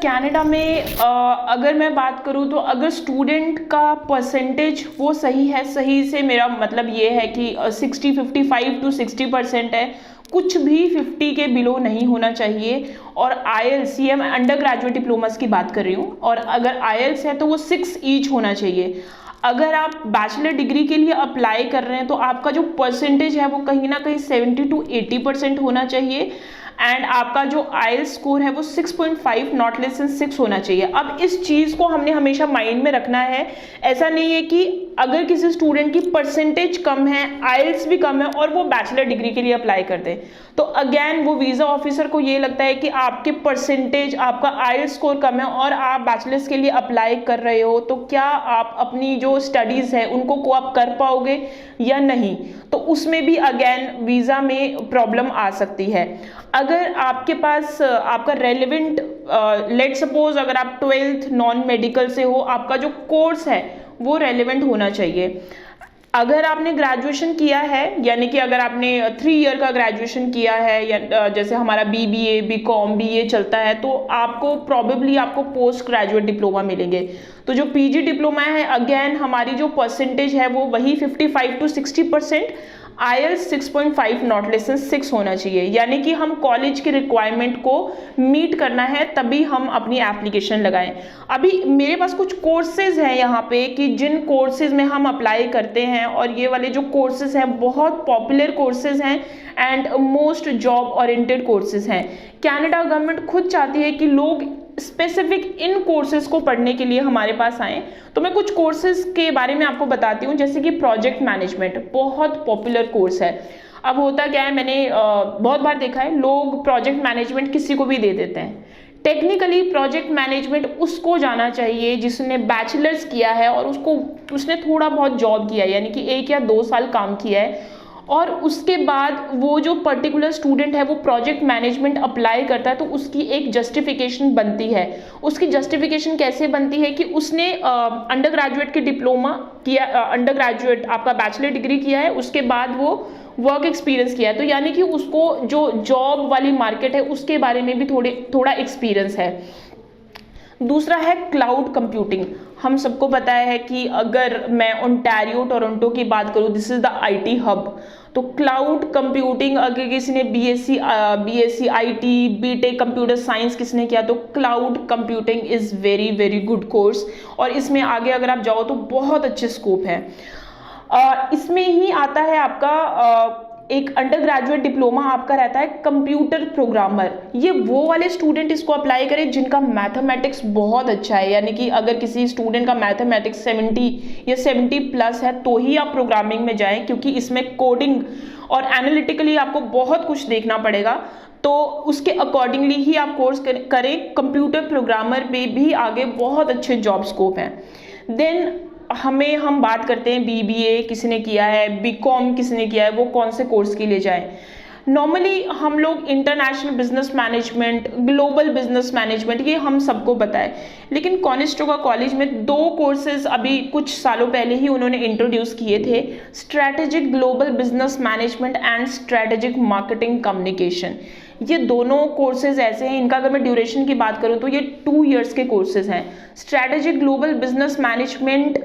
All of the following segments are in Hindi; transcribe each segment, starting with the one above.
कनाडा में अगर मैं बात करूँ तो अगर स्टूडेंट का परसेंटेज वो सही है, सही से मेरा मतलब ये है कि 55 to 60% है, कुछ भी 50 के बिलो नहीं होना चाहिए। और आईएलटीएस, ये मैं अंडर ग्रेजुएट डिप्लोमास की बात कर रही हूँ, और अगर आईएलटीएस है तो वो 6 ईच होना चाहिए। अगर आप बैचलर डिग्री के लिए अप्लाई कर रहे हैं तो आपका जो परसेंटेज है वो कहीं ना कहीं 70 to 80% होना चाहिए, एंड आपका जो आईएलटीएस स्कोर है वो 6.5 नॉट लेस देन 6 होना चाहिए। अब इस चीज़ को हमने हमेशा माइंड में रखना है। ऐसा नहीं है कि अगर किसी स्टूडेंट की परसेंटेज कम है, आईएलटीएस भी कम है और वो बैचलर डिग्री के लिए अप्लाई कर दे, तो अगेन वो वीज़ा ऑफिसर को ये लगता है कि आपके परसेंटेज, आपका आईएलटीएस स्कोर कम है और आप बैचलर्स के लिए अप्लाई कर रहे हो, तो क्या आप अपनी जो स्टडीज़ है उनको कोऑप कर पाओगे या नहीं, तो उसमें भी अगेन वीज़ा में प्रॉब्लम आ सकती है। अगर आपके पास आपका रेलिवेंट, लेट सपोज अगर आप 12th नॉन मेडिकल से हो, आपका जो कोर्स है वो रेलिवेंट होना चाहिए। अगर आपने ग्रेजुएशन किया है, यानी कि अगर आपने 3 ईयर का ग्रेजुएशन किया है, या जैसे हमारा बीबीए, बीकॉम, बीए चलता है, तो आपको प्रॉबेबली आपको पोस्ट ग्रेजुएट डिप्लोमा मिलेंगे। तो जो पीजी डिप्लोमा है, अगेन हमारी जो परसेंटेज है वो वही 55 to 60%, IELTS 6.5 not less than 6 होना चाहिए। यानी कि हम कॉलेज के रिक्वायरमेंट को मीट करना है तभी हम अपनी एप्लीकेशन लगाएं। अभी मेरे पास कुछ कोर्सेज हैं यहाँ पे कि जिन कोर्सेज में हम अप्लाई करते हैं, और ये वाले जो कोर्सेज हैं बहुत पॉपुलर कोर्सेज हैं and most job oriented courses हैं। कनाडा गवर्नमेंट खुद चाहती है कि लोग स्पेसिफिक इन कोर्सेज को पढ़ने के लिए हमारे पास आए। तो मैं कुछ कोर्सेज के बारे में आपको बताती हूँ, जैसे कि प्रोजेक्ट मैनेजमेंट बहुत पॉपुलर कोर्स है। अब होता क्या है, मैंने बहुत बार देखा है, लोग प्रोजेक्ट मैनेजमेंट किसी को भी दे देते हैं। टेक्निकली प्रोजेक्ट मैनेजमेंट उसको जाना चाहिए जिसने बैचलर्स किया है और उसने थोड़ा बहुत जॉब किया है, यानी कि 1 या 2 साल काम किया है, और उसके बाद वो जो पर्टिकुलर स्टूडेंट है वो प्रोजेक्ट मैनेजमेंट अप्लाई करता है, तो उसकी एक जस्टिफिकेशन बनती है। उसकी जस्टिफिकेशन कैसे बनती है कि उसने अंडर ग्रेजुएट के डिप्लोमा किया, अंडर ग्रेजुएट आपका बैचलर डिग्री किया है, उसके बाद वो वर्क एक्सपीरियंस किया है, तो यानी कि उसको जो जॉब वाली मार्केट है उसके बारे में भी थोड़ा एक्सपीरियंस है। दूसरा है क्लाउड कंप्यूटिंग। हम सबको पता है कि अगर मैं ओंटारियो, टोरंटो की बात करूं, this is the IT hub, तो क्लाउड कंप्यूटिंग अगर किसी ने BSc IT, BTech computer science किसने किया, तो cloud computing is very very good course, और इसमें आगे अगर आप जाओ तो बहुत अच्छे स्कोप है। इसमें ही आता है आपका एक अंडर ग्रेजुएट डिप्लोमा आपका रहता है कंप्यूटर प्रोग्रामर। ये वो वाले स्टूडेंट इसको अप्लाई करें जिनका मैथमेटिक्स बहुत अच्छा है, यानी कि अगर किसी स्टूडेंट का मैथमेटिक्स 70 या 70+ है तो ही आप प्रोग्रामिंग में जाएं, क्योंकि इसमें कोडिंग और एनालिटिकली आपको बहुत कुछ देखना पड़ेगा, तो उसके अकॉर्डिंगली ही आप कोर्स करें। कंप्यूटर प्रोग्रामर में भी आगे बहुत अच्छे जॉब स्कोप हैं। देन हम बात करते हैं बीबीए किसी ने किया है, बीकॉम किसी ने किया है, वो कौन से कोर्स के लिए जाएं। नॉर्मली हम लोग international business management, global business management, ये हम सबको पता है, लेकिन कॉनिस्टोगा कॉलेज में 2 कोर्सेज अभी कुछ सालों पहले ही उन्होंने इंट्रोड्यूस किए थे, strategic global business management and strategic marketing communication. ये दोनों कोर्सेज ऐसे हैं, इनका अगर मैं ड्यूरेशन की बात करूं तो ये 2 इयर्स के कोर्सेज हैं। स्ट्रैटेजिक ग्लोबल बिजनेस मैनेजमेंट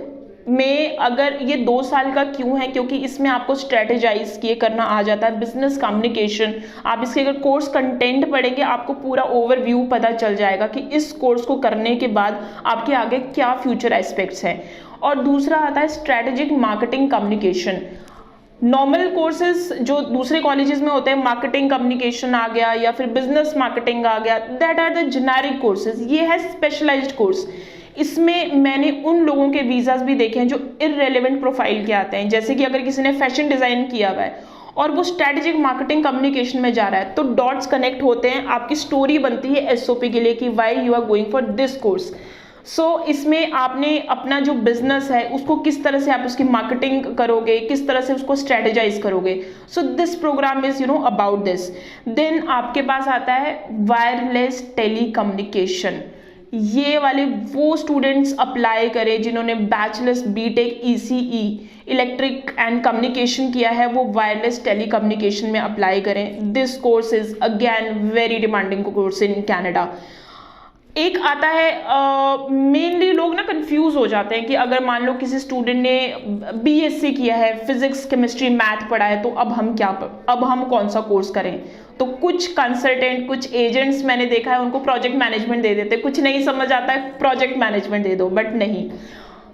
में अगर ये 2 साल का क्यों है, क्योंकि इसमें आपको स्ट्रेटेजाइज किए करना आ जाता है, बिजनेस कम्युनिकेशन। आप इसके अगर कोर्स कंटेंट पढ़ेंगे आपको पूरा ओवरव्यू पता चल जाएगा कि इस कोर्स को करने के बाद आपके आगे क्या फ्यूचर एस्पेक्ट्स हैं। और दूसरा आता है strategic marketing communication. Normal courses जो दूसरे कॉलेजेस में होते हैं, मार्केटिंग कम्युनिकेशन आ गया या फिर बिजनेस मार्केटिंग आ गया, that are the generic courses. ये है स्पेशलाइज्ड कोर्स। इसमें मैंने उन लोगों के वीज़ाज भी देखे हैं जो इररेलेवेंट प्रोफाइल के आते हैं, जैसे कि अगर किसी ने फैशन डिज़ाइन किया हुआ है और वो स्ट्रैटेजिक मार्केटिंग कम्युनिकेशन में जा रहा है, तो डॉट्स कनेक्ट होते हैं, आपकी स्टोरी बनती है एसओपी के लिए कि why you are going for this course. So इसमें आपने अपना जो बिजनेस है उसको किस तरह से आप उसकी मार्केटिंग करोगे, किस तरह से उसको स्ट्रेटेजाइज करोगे। So this program is about this. Then आपके पास आता है वायरलेस टेलीकम्युनिकेशन। ये वाले वो स्टूडेंट्स अप्लाई करें जिन्होंने bachelors BTech ECE electric and communication किया है, वो वायरलेस टेलीकम्युनिकेशन में अप्लाई करें। This course is again very demanding course in Canada. एक आता है, मेनली लोग ना कंफ्यूज हो जाते हैं कि अगर मान लो किसी स्टूडेंट ने बीएससी किया है, फिजिक्स केमिस्ट्री मैथ पढ़ा है, तो अब हम कौन सा कोर्स करें। तो कुछ कंसल्टेंट, कुछ एजेंट्स मैंने देखा है उनको प्रोजेक्ट मैनेजमेंट दे देते, कुछ नहीं समझ आता है प्रोजेक्ट मैनेजमेंट दे दो, बट नहीं,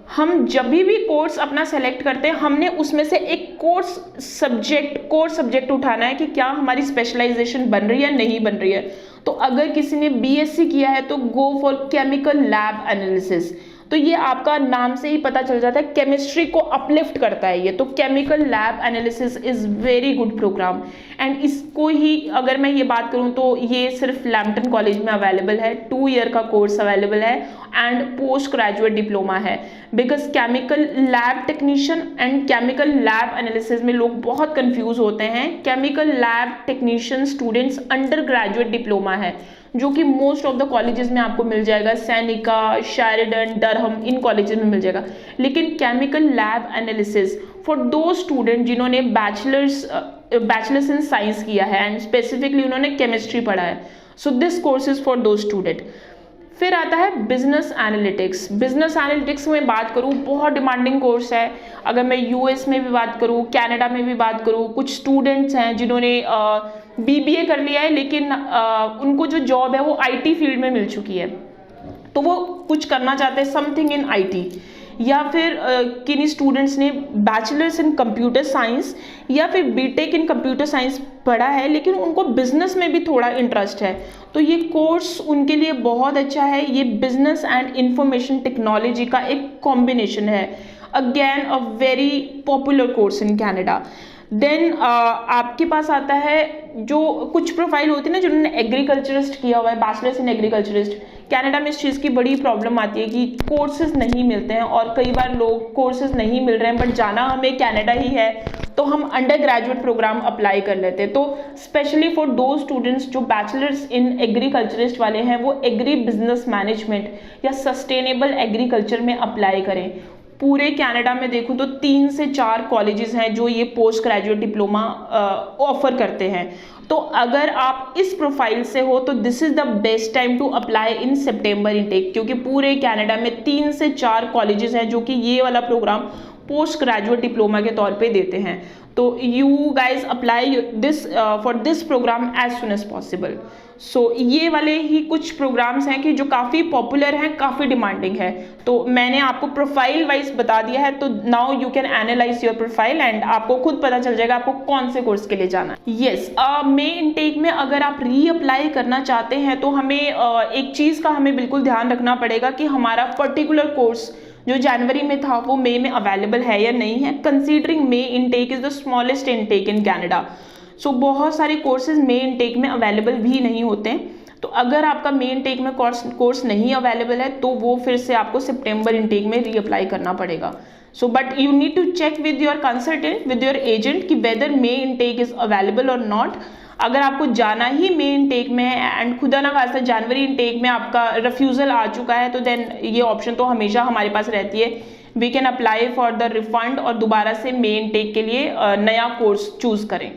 हम जब भी कोर्स अपना सेलेक्ट करते हैं हमने उसमें से एक कोर सब्जेक्ट उठाना है कि क्या हमारी स्पेशलाइजेशन बन रही है नहीं बन रही है। तो अगर किसी ने बीएससी किया है तो go for chemical lab analysis. तो ये आपका नाम से ही पता चल जाता है, केमिस्ट्री को अपलिफ्ट करता है ये। तो chemical lab analysis is very good program, and इसको ही अगर मैं ये बात करूं तो ये सिर्फ लैम्पटन कॉलेज में अवेलेबल है, 2 ईयर का कोर्स अवेलेबल है एंड पोस्ट ग्रेजुएट डिप्लोमा है। Because chemical lab technician and chemical lab analysis में लोग बहुत कंफ्यूज होते हैं। Chemical lab technician students under graduate diploma है, जो कि मोस्ट ऑफ द कॉलेजेस में आपको मिल जाएगा, सैनिका, शेरिडन, डरहम, इन कॉलेजेस में मिल जाएगा। लेकिन केमिकल लैब एनालिसिस फॉर दो स्टूडेंट जिन्होंने बैचलर्स इन साइंस किया है एंड स्पेसिफिकली उन्होंने केमिस्ट्री पढ़ा है, so this course is for दो स्टूडेंट। फिर आता है बिजनेस एनालिटिक्स। बिजनेस एनालिटिक्स में बात करूँ, बहुत डिमांडिंग कोर्स है। अगर मैं यूएस में भी बात करूँ, कनाडा में भी बात करूँ, कुछ स्टूडेंट्स हैं जिन्होंने बीबीए कर लिया है लेकिन उनको जो जॉब है वो आईटी फील्ड में मिल चुकी है, तो वो कुछ करना चाहते हैं समथिंग इन आईटी। या फिर किन्हीं स्टूडेंट्स ने बैचलर्स इन कंप्यूटर साइंस या फिर बीटेक इन कंप्यूटर साइंस पढ़ा है लेकिन उनको बिजनेस में भी थोड़ा इंटरेस्ट है, तो ये कोर्स उनके लिए बहुत अच्छा है। ये बिजनेस एंड इंफॉर्मेशन टेक्नोलॉजी का एक कॉम्बिनेशन है, again a very popular course in Canada. Then आपके पास आता है जो कुछ प्रोफाइल होती है ना जिन्होंने एग्रीकल्चरिस्ट किया हुआ है, बैचलर्स इन एग्रीकल्चरिस्ट। कनाडा में इस चीज़ की बड़ी प्रॉब्लम आती है कि कोर्सेज नहीं मिलते हैं, और कई बार लोग कोर्सेज नहीं मिल रहे हैं बट जाना हमें कनाडा ही है, तो हम अंडर ग्रेजुएट प्रोग्राम अप्लाई कर लेते हैं। तो स्पेशली फॉर दो स्टूडेंट्स जो बैचलर्स इन एग्रीकल्चरिस्ट वाले हैं, वो एग्री बिजनेस मैनेजमेंट या सस्टेनेबल एग्रीकल्चर में अप्लाई करें। पूरे कनाडा में देखूं तो 3 से 4 कॉलेजेस हैं जो ये पोस्ट ग्रेजुएट डिप्लोमा ऑफर करते हैं। तो अगर आप इस प्रोफाइल से हो तो this is the best time to apply in September intake, क्योंकि पूरे कनाडा में 3 से 4 कॉलेजेस हैं जो कि ये वाला प्रोग्राम पोस्ट ग्रेजुएट डिप्लोमा के तौर पे देते हैं। तो you guys apply this for this programme as soon as possible. So ये वाले ही कुछ प्रोग्राम्स हैं कि जो काफ़ी पॉपुलर हैं, काफ़ी डिमांडिंग है। तो मैंने आपको प्रोफाइल वाइज बता दिया है, तो now you can analyse your profile and आपको खुद पता चल जाएगा आपको कौन से कोर्स के लिए जाना है। येस, मे इनटेक में अगर आप रीअप्लाई करना चाहते हैं तो हमें एक चीज़ का हमें बिल्कुल ध्यान रखना पड़ेगा कि हमारा पर्टिकुलर कोर्स जो जनवरी में था वो मई में अवेलेबल है या नहीं है, considering May intake is the smallest intake in Canada. So बहुत सारे कोर्सेज मे इनटेक में अवेलेबल भी नहीं होते हैं। तो अगर आपका मे इनटेक में कोर्स नहीं अवेलेबल है तो वो फिर से आपको सितंबर इनटेक में रीअप्लाई करना पड़ेगा। So but you need to check with your consultant, with your agent कि whether May intake is available और नॉट। अगर आपको जाना ही मे इनटेक में है एंड खुदा ना खास्ता जनवरी इनटेक में आपका रिफ्यूजल आ चुका है, तो देन ये ऑप्शन तो हमेशा हमारे पास रहती है, we can apply for the refund और दोबारा से मे इनटेक के लिए नया कोर्स चूज करें।